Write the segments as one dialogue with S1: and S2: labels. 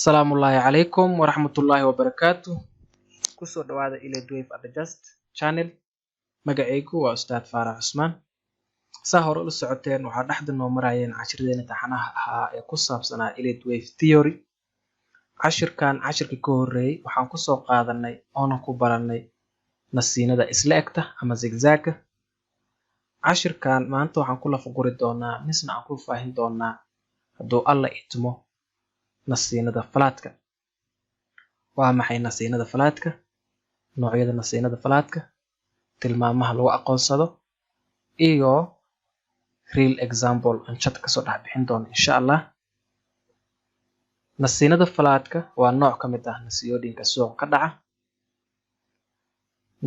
S1: Assalamu alaikum wa rahmatullahi wa barakatuh. Kusoo dhawaada Elite Wave Adjust channel. Magacaygu waa Ustaad Faarax Cusmaan. Saa hore ula socoteen waxaa dhexda noo marayeen casharradeena taxanaha ahaa ee ku saabsanaa Elite Wave Theory. Cashirkii ka horreeyay waxaan ku soo qaadanay oona ku baranay nasiinada isla egta ama zigzag. Cashirkan maanta waxaan ku lafaguri doonaa misna aan ku faahin doonaa hadduu alla idmo nasiinada falaadka. Waa maxay nasiinada falaadka? Noocyada nasiinada falaadka, tilmaamaha lagu aqoonsado iyo real example aan chat ka soo dhex bixin doono insha Allah. Nasiinada falaadka waa nooc ka mid ah nasiinooyinka suuqa ka dhaca.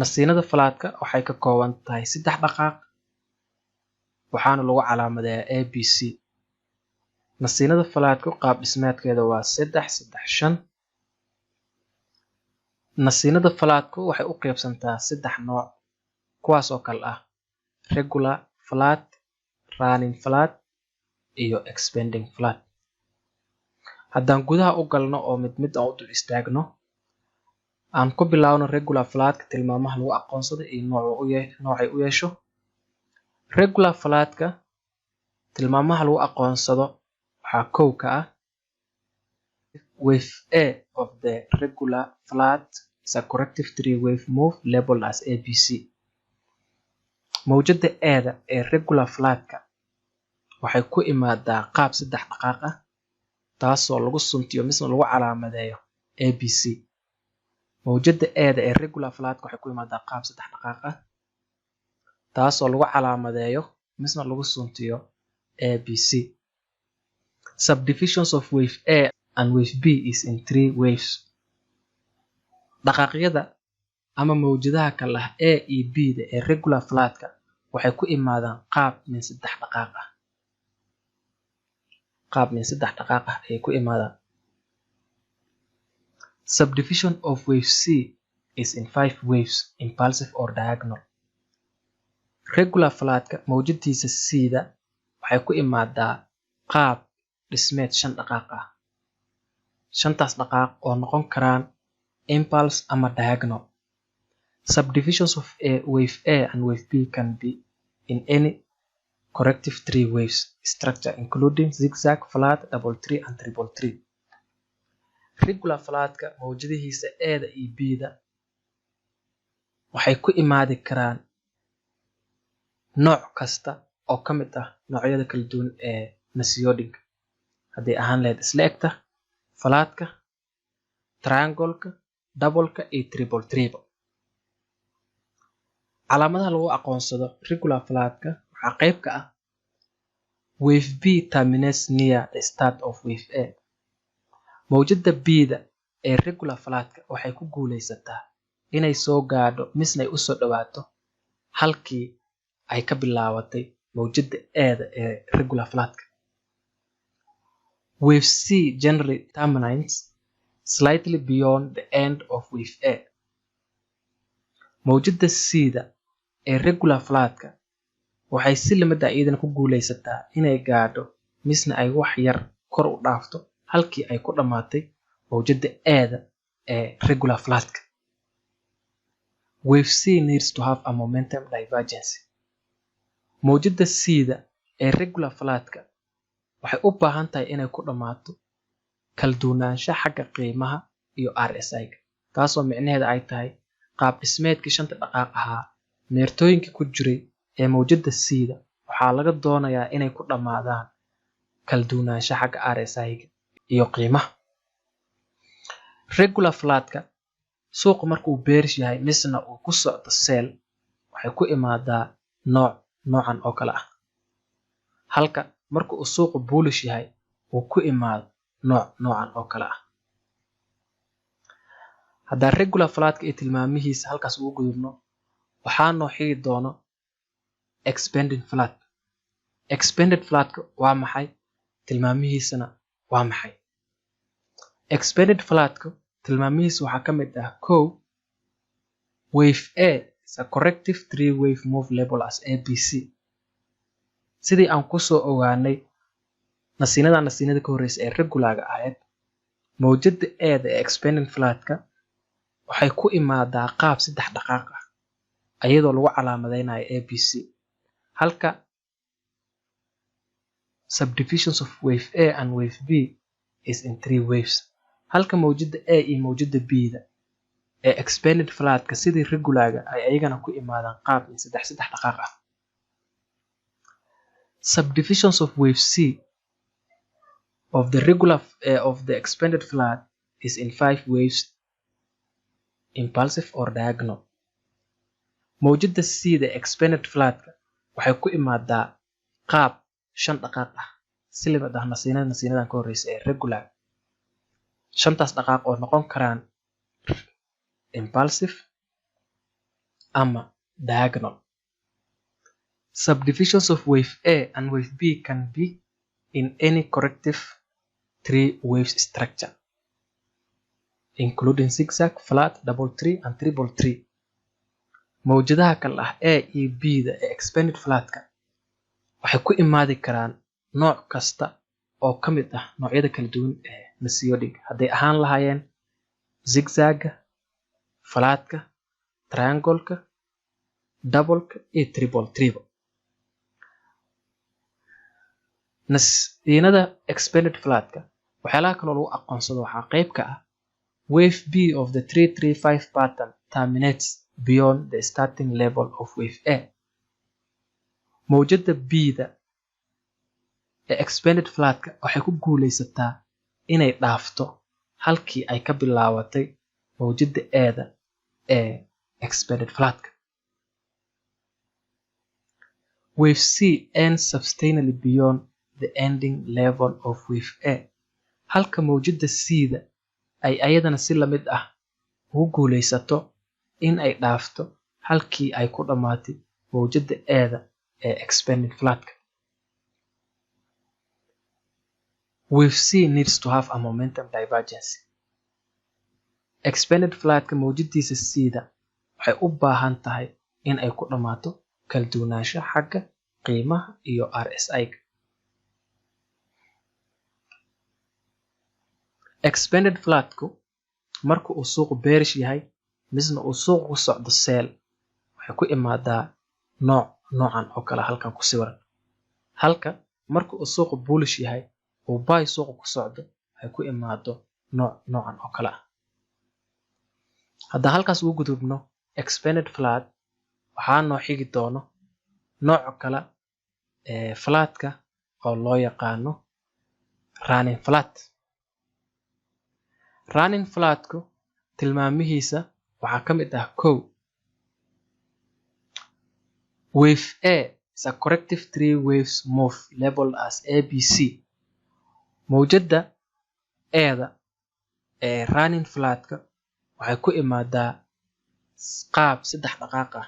S1: Nasiinada falaadka waxay ka kooban tahay 3 dhaqaaq waxaana lagu calaamadeeyaa ABC. Nasiinada falaadka qaab dhismeedkeeda waa 3-3-5. Nasiinada falaadku waxay u qaybsantaa 3 nooc kuwaas oo kala ah regular flat, running flat iyo expanding flat. Haddaan gudaha u galno oo mid aan u dul istaagno aan ku bilaawno regular flatka tilmaamaha lagu aqoonsado iyo noocay u yeesho. Regular flatka tilmaamaha lagu aqoonsado waxaa kow ka ah wave A of the regular flat is a corrective 3-wave move labeled as ABC. Mawjada A-da ee regular flatka waxay ku imaadaa qaab 3 dhaqaaq ah taasoo lagu suntiyo misna lagu calaamadeeyo ABC. Mawjada A-da ee regular flatka waxay ku imaadaa qaab 3 dhaqaaq ah taasoo lagu calaamadeeyo misna lagu suntiyo ABC. Subdivisions of wave A and wave B is in 3 waves. Dhaqaaqyada ama mawjadaha kala ah A iyo B da ee regular flatka waxay ku imaadaan qaab min 3 dhaqaaq ah. Ayay ku imaadaan. Subdivision of wave C is in 5 waves, impulsive or diagonal. Regular flatka mawjadiisa C da waxay ku imaadaa qaab dhismeed 5 dhaqaaq ah. 5taas dhaqaaq oo noqon karaan impulse ama diagonal. Subdivisions of wave A and wave B can be in any corrective 3 waves structure including zigzag, flat, double tree and triple tree. Regular flatka mawjadihiisa A da iyo B da waxay ku imaadi karaan nooc kasta oo ka mid ah noocyada kala duwan ee nasiinooyinka. Haddii ahaan lahayd isla egta, falaadka, triangle-ka, double-ka iyo triple tree-ba. Calaamadaha lagu aqoonsado regular flatka waxaa qayb ka ah wave B terminates near the start of wave A. Mawjada B da ee regular flatka waxay ku guuleysataa inay soo gaadho misna ay u soo dhawaato halkii ay ka bilaabatay mawjada A da ee regular flatka. Wave C generally terminates slightly beyond the end of wave A. Mawjada C da ee regular flatka waxay si lamid ah iyadana ku guuleysataa inay gaadho misna ay wax yar kor u dhaafto halkii ay ku dhamaatay mawjada A da ee regular flatka. Wave C needs to have a momentum divergence. Mawjada C da ee regular flatka waxay u baahan tahay inay ku dhamaato kala duwanaansho xagga qiimaha iyo RSI-ga taasoo micnaheedu ay tahay qaab dhismeedkii 5 dhaqaaq ahaa meertooyinka ku jiray ee mawjada C da waxaa laga doonayaa inay ku dhamaadaan kala duwanaansho xagga RSI-ga iyo qiimaha. Regular flatka suuqa markuu bearish yahay misna uu ku socdo sell waxay ku imaadaa noocan oo kala ah. Halka marka uu suuqu bullish yahay uu ku imaado noocan oo kala ah. Haddaan regular flatka iyo tilmaamihiisa halkaas ugu gudubno waxaa noo xigi doono expanding flat. Expanded flatka waa maxay? Tilmaamihiisana waa maxay? Expanded flatka tilmaamihiisa waxaa ka mid ah kow wave A is a corrective 3-wave move labeled as ABC. Sidii aan ku soo ogaanay nasiinada ka horeysa ee regular-ga ahayd mawjada eeda ee expanding flatka waxay ku imaadaa qaab 3 dhaqaaq ah ayadoo lagu calaamadeynayo ABC halka subdivisions of wave A and wave B is in 3 waves halka mawjada A iyo mawjada B da ee expanded flatka sidii regularga ay ayagana ku imaadaan qaab 3 dhaqaaq ah subdivisions of wave C of the regular of the expanded flat is in 5 waves impulsive or diagonal mawjada C da expanded flatka waxay ku imaadaa qaab 5 dhaqaaq ah si limad ah nasiinadan ka horeysa ee regular 5taas dhaqaaq oo noqon karaan impulsive ama diagonal subdivisions of wave A and wave B can be in any corrective 3 waves structure including zigzag, flat, double tree and triple tree mawjadaha kala ah A iyo B da ee expanded flatka waxay ku imaadi karaan nooc kasta oo ka mid ah noocyada kala duwan ee mesiodic hadday ahaan lahaayeen zigzagga flatka triangle-ka double-ka iyo triple tree-ba nasiinada expanded flatka waxyaalaha kale oo lagu aqoonsado waxaa qayb ka ah wave B of the 335 pattern terminates beyond the starting level of wave A mawjada B da ee expanded flatka waxay ku guuleysataa inay dhaafto halkii ay ka bilaabatay mawjada A da ee expanded flatka wave C ends substantially beyond the ending level of wave A halka mawjada C da ay ayadana si lamid ah ugu guuleysato in ay dhaafto halkii ay ku dhamaatay mawjada A da ee expanded flatka wave C needs to have a momentum divergence expanded flatka mawjadiisa C da waxay u baahan tahay in ay ku dhamaato kala duwanaansho xagga qiimaha iyo RSI-ga expanded flatku marka uu suuqu bearish yahay misna uu suuqu ku socdo sell waxay ku imaadaa noocan oo kale halkan ku sawiran halka marka uu suuqu bullish yahay oo buy suuqu ku socdo waxay ku imaado noocan oo kale ah hadda halkaas ugu gudubno expanded flat waxaa noo xigi doono nooc kale ee flatka oo loo yaqaano running flat running flatku tilmaamihiisa waxaa ka mid ah kow wave A is a corrective 3 waves move labeled as ABC mawjada eeda ee running flatka waxay ku imaadaa qaab 3 dhaqaaq ah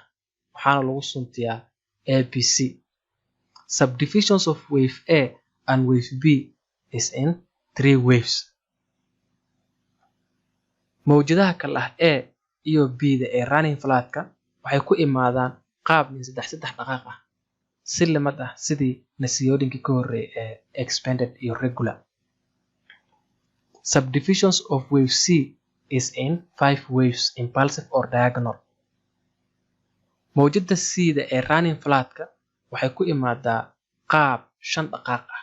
S1: waxaana lagu suntiyaa ABC subdivisions of wave A and wave B is in 3 waves mawjadaha kala ah A iyo B da ee running flatka waxay ku imaadaan qaab 3 dhaqaaq ah si limad ah sidii nasiyoodinkii ka horeeyay ee expanded iyo regular subdivisions of wave C is in 5 waves impulsive or diagonal mawjada C da ee running flatka waxay ku imaadaa qaab 5 dhaqaaq ah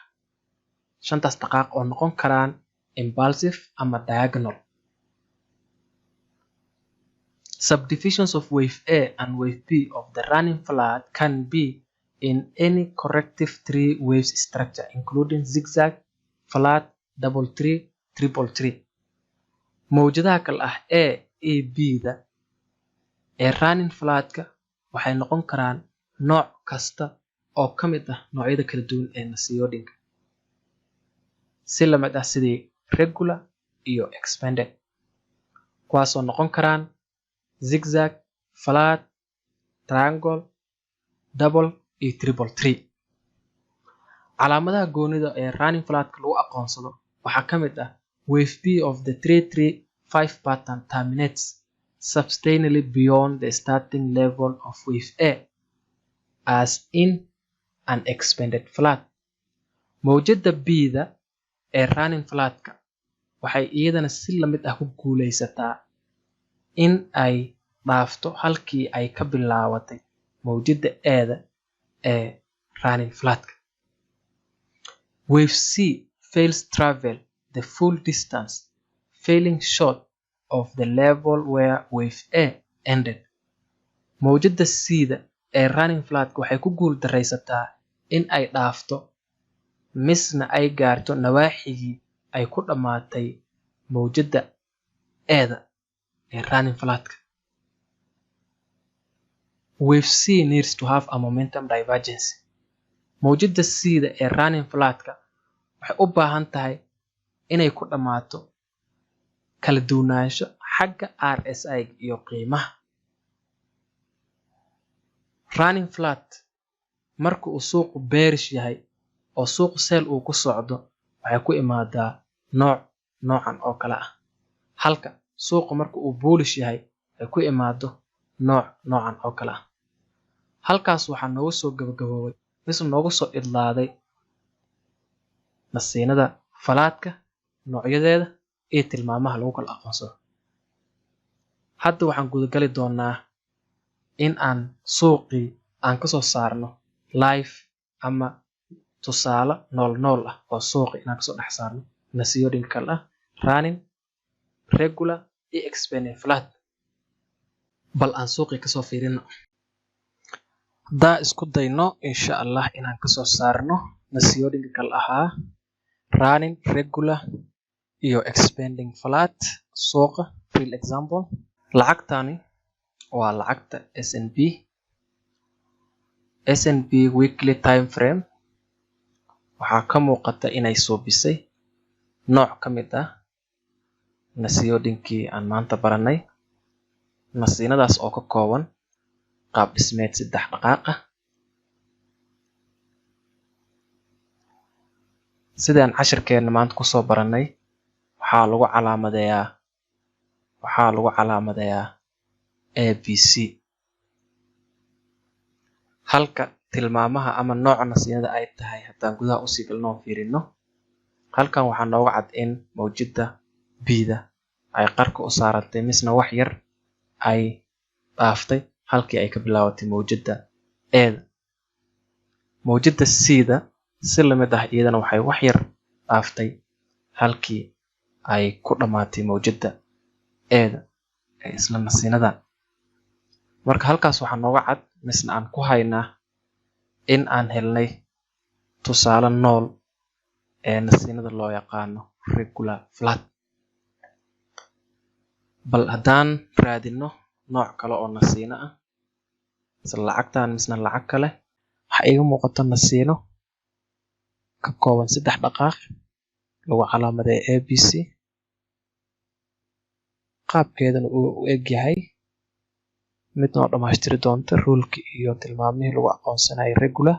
S1: 5taas dhaqaaq oo noqon karaan impulsive ama diagonal subdivisions of wave A and wave B of the running flat can be in any corrective 3 waves structure including zigzag, flat, double tree, triple tree mawjadaha kala ah A iyo B da ee running flatka waxay noqon karaan nooc kasta oo ka mid ah noocyada kala duwan ee nasiyoodinka si lamid ah sidii regular iyo expanded kuwaasoo noqon karaan zigzag, flat, triangle, double iyo triple tree calaamadaha goonida ee running flatka lagu aqoonsado waxaa ka mid ah wave B of the 335 pattern terminates substantially beyond the starting level of wave A as in an expanded flat mawjada B da ee running flatka waxay iyadana si la mid ah ku guuleysataa in ay dhaafto halkii ay ka bilaabatay mawjadda eeda ee running flatka. Wave C fails travel the full distance, falling short of the level where wave A ended. Mawjadda C-da ee running flatka waxay ku guul daraysataa in ay dhaafto misna ay gaarto nawaaxigii ay ku dhammaatay mawjadda eeda ee running flatka. Wave C needs to have a momentum divergence. Mawjadda C-da ee running flatka waxay u baahan tahay inay ku dhammaato kala duwanaansho xagga RSI iyo qiimaha. Running flat marka uu suuqu bearish yahay oo suuqu sell uu ku socdo waxay ku imaadaa noocan oo kale ah, halka suuqu marka uu bullish yahay ay ku imaado noocan oo kale ah. Halkaas waxaa noogu soo gabagaboobay noogu soo idlaaday nasiinada falaadka noocyadeeda iyo tilmaamaha lagu kala aqoonsado. Hadda waxaan gudagali doonaa in aan suuqii aan kasoo saarno live ama tusaale nool ah oo suuqi inaan kasoo dhex saarno nasiiyooyin kale ah running, regular iyo expanding flat. Bal aan suuqii kasoo fiirino. Haddaa isku dayno insha Allah inaan kasoo saarno nasiiyooyinka kale ahaa running, regular iyo expanding flat suuqa. Real example, lacagtani waa lacagta S&P weekly time frame. Waxaa ka muuqata inay suubisay nooc ka mid ah nasiiyooyinkii aan maanta baranay. Nasiinadaas oo ka kooban qaab dhismeed 3 dhaqaaq ah. Sidaan cashirkeena maanta kusoo baranay waxaa lagu calaamadeeyaa ABC. Halka tilmaamaha ama nooca nasiinada ay tahay haddaan gudaha usii galno oo fiirino. Halkan waxaa nooga cad in mawjadda B-da ay qarka u saarantay misna wax yar ay dhaaftay halkii ay ka bilaabatay mawjadda E-da. Mawjadda C-da si la mid ah iyadana waxay wax yar dhaaftay halkii ay ku dhammaatay mawjadda E-da ee isla nasiinada. Marka halkaas waxaa nooga cad misna aan ku haynaa in aan helnay tusaale nool ee nasiinada loo yaqaano regular flat. Bal haddaan raadino nooc kale oo nasiino ah isla lacagtan misna lacag kale, waxaa iga muuqata nasiino ka kooban 3 dhaqaaq lagu calaamadeeyo ABC. Qaabkeedana uu u eg yahay mid noo dhammaystiri doonta ruleki iyo tilmaamihii lagu aqoonsanayay regular.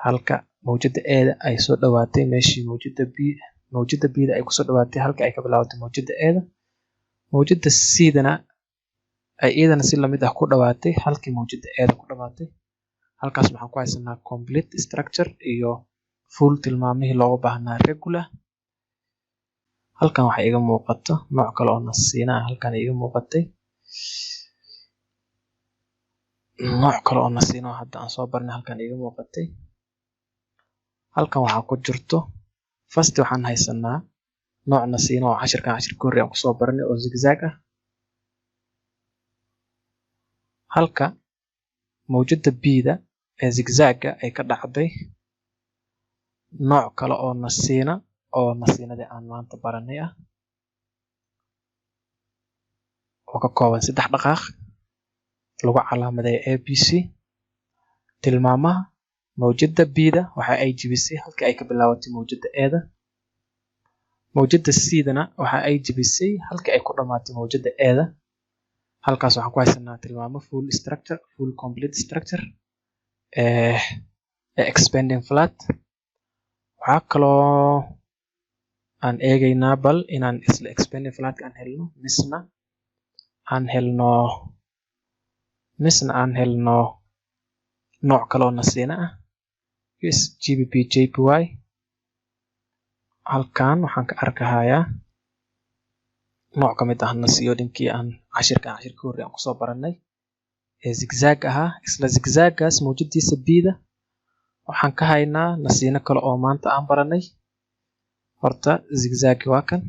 S1: Halka mawjadda E-da ay soo dhawaatay meeshii mawjadda B-da ay kusoo dhawaatay halka ay ka bilaabatay mawjadda E-da. Mawjadda C-dana ay iyadana si lamid ah ku dhawaatay halkii mawjadda E-da ku dhamaatay. Halkaas waxaan ku haysanaa complete structure iyo full tilmaamihii looga baahnaa regular. Halkan waxaa iga muuqato nooc kale oo nasiino ah. Halkan iga muuqatay nooc kale oo nasiino ah hadda aan soo barnay. Halkan iga muuqatay. Halkan waxaa ku jirto first waxaan haysanaa nooc nasiino oo cashirka hore aan kusoo barnay oo zigzag ah. Halka mawjadda B-da ee zigzagga ay ka dhacday nooc kale oo nasiinadii aan maanta baranay ah oo ka kooban 3 dhaqaaq lagu calaamadeeyo ABC. Tilmaamaha mawjadda B-da waxa ay jibisay halkii ay ka bilaabatay mawjadda E-da. Mawjadda C-dana waxa ay jibisay halkii ay ku dhammaatay mawjadda E-da. Halkaas waxaan ku haysanaa tilmaamo full complete structure expanding flat. Waxaa kaloo aan eegaynaa bal inaan isla expanding flat aan helno misna aan helno nooc kale oo nasiino ah GBP JPY. Halkan waxaan ka arkahayaa nooc ka mid ah nasiyoodinkii aan cashirka hore aan kusoo baranay ee zigzag ahaa. Isla zigzagaas mawjadiisa bida waxaan ka haynaa nasiino kale oo maanta aan baranay. Horta zigzagi waa kan,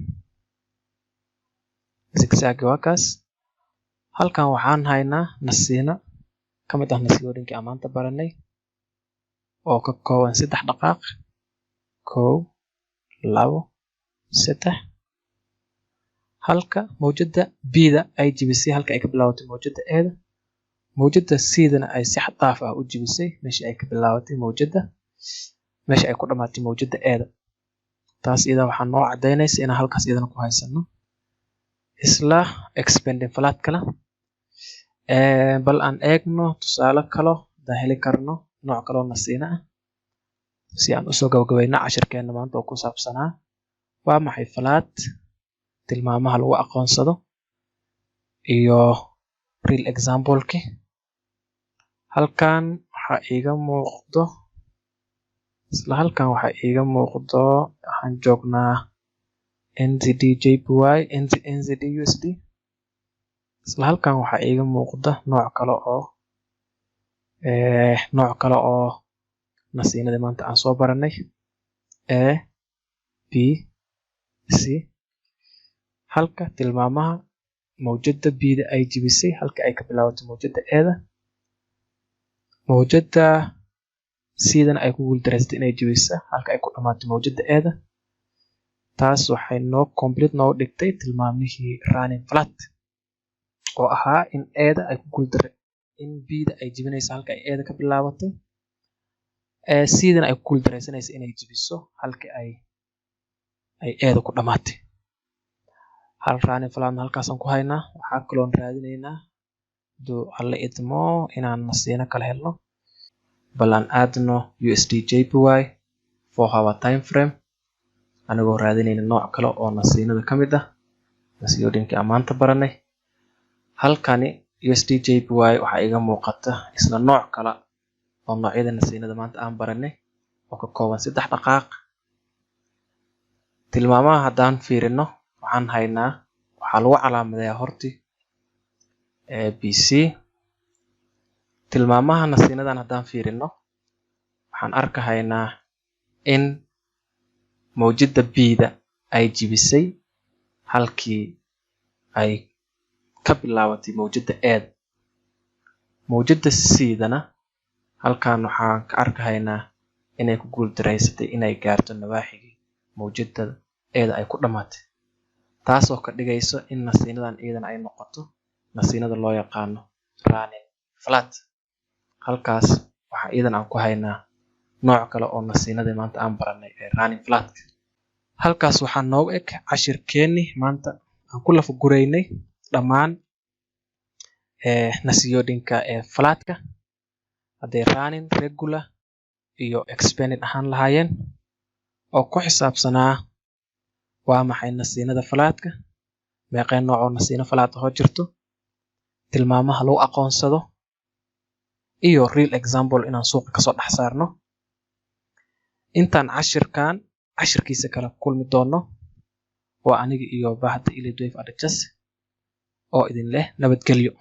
S1: zigzagi waa kaas. Halkan waxaan haynaa nasiino ka mid ah nasiyoodinkii aan maanta baranay oo ka kooban 3 dhaqaaq. 1 2 3. halka mawjada bida ay jibisay halka ay ka bilaabatay mawjada eeda, mawjada sidana ay si xad dhaaf ah u jibisay meesha ay ka bilaabatay mawjada, meesha ay ku dhamaatay mawjada eeda. taas iyada waxaa noo cadeynaysa inaan halkaas iyadana ku haysano. Isla expanding flat kala bal aan eegno tusaale kale da heli karno nooc kale oo nasiina ah si aan usoo gabagabayno cashirkeena maanta oo ku saabsanaa waa maxay flat, tilmaamaha lagu aqoonsado iyo real example-ki. halkan waxaa iiga muuqdo waxaan joognaa NZD/JPY, NZD/USD. isla halkan waxaa iiga muuqda nooc kale oo nasiinada maanta aan soo baranay A, B, C. halka tilmaamaha mawjada bida ay jibisay halka ay ka bilaabatay mawjada eeda, mawjada sidana ay ku guuldareysatay inay jibiso halka ay ku dhamaatay mawjada eeda. taas waxay noo complete noo dhigtay tilmaamihii running flat oo ahaa in eeda ay ku in bida ay jibinayso halka ay eeda ka bilaabatay, sidana ay ku guuldareysanayso inay jibiso halka ay eeda ku dhamaatay. hal running flat halkaasaan ku haynaa. waxaa kaloon raadinaynaa duu alla idmo inaan nasiino kala helno. bal aan aadno USD/JPY 4-hour time frame anigoo raadinayna nooc kale oo nasiinada ka mid ah nasiyoodinkii aan maanta baranay. halkani USD/JPY waxaa iga muuqata isla nooc kale oo noocyada nasiinada maanta aan baranay oo ka kooban 3 dhaqaaq. tilmaamaha haddaan fiirino waxaan haynaa waxaa lagu calaamadeeyaa horti ABC. tilmaamaha nasiinadan haddaan fiirino waxaan arkahaynaa in mawjada bida ay jibisay halkii ay ka bilaabatay mawjada eeda, mawjada sidana halkan waxaan ka arkahaynaa inay ku guuldareysatay inay gaarto nawaaxigii mawjada eeda ay ku dhamaatay. taasoo ka dhigayso in nasiinadan iyadana ay noqoto nasiinada loo yaqaano running flat. halkaas waxaa iyadana aan ku haynaa nooc kale oo nasiinada maanta aan baranay ee running flat. halkaas waxaa noogu eg cashirkeeni maanta aan ku lafa gureynay dhammaan nasiyoodinka ee flatka hadday running, regular iyo expanded ahaan lahaayeen oo ku xisaabsanaa waa maxay nasiinada flatka, meeqee nooc oo nasiino flat ahoo jirto, tilmaamaha lagu aqoonsado iyo real example inaan suuqa kasoo dhex saarno. intaan cashirkiisa kala kulmi doono waa aniga iyo bahda Elite Wave Adjust oo idin leh nabadgelyo.